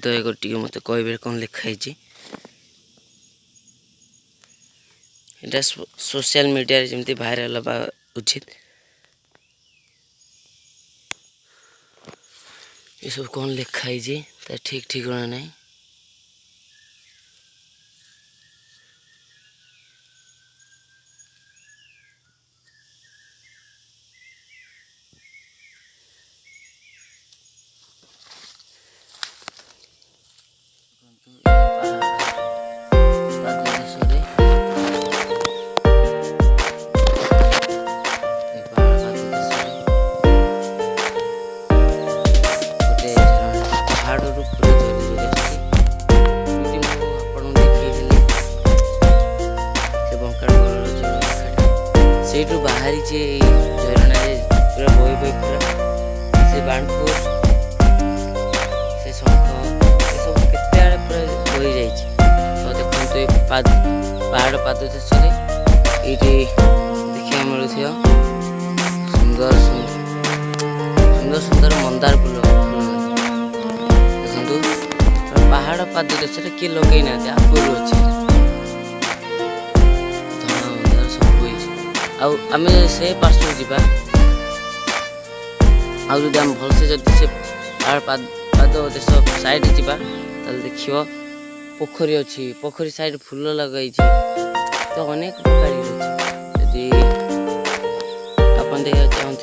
Dayakar T मत कह कौन लिखाई एटा सोशल मीडिया जमी भाइराल हवा उचित ये सब कौन लिखाई ठीक ठिकाना नहीं से बाहरी झरणा पूरा बही बही पूरा से बाणपुर से शंख ये सब केते आड़े पूरा बही जाइए तो देखो ये पहाड़ पाद शेष ये देखा मिलू सुंदर सुंदर सुंदर मंदार फूल देखो पहाड़ पाद देश किए लगे ना आगुरी अच्छे आम से पार्श्व जावा आम भलसे जदि से पहाड़ पाद देश साइड जावा देख पोखरी अच्छी पोखरी साइड फूल लगे तो अनेक प्रकार जदि आप देखा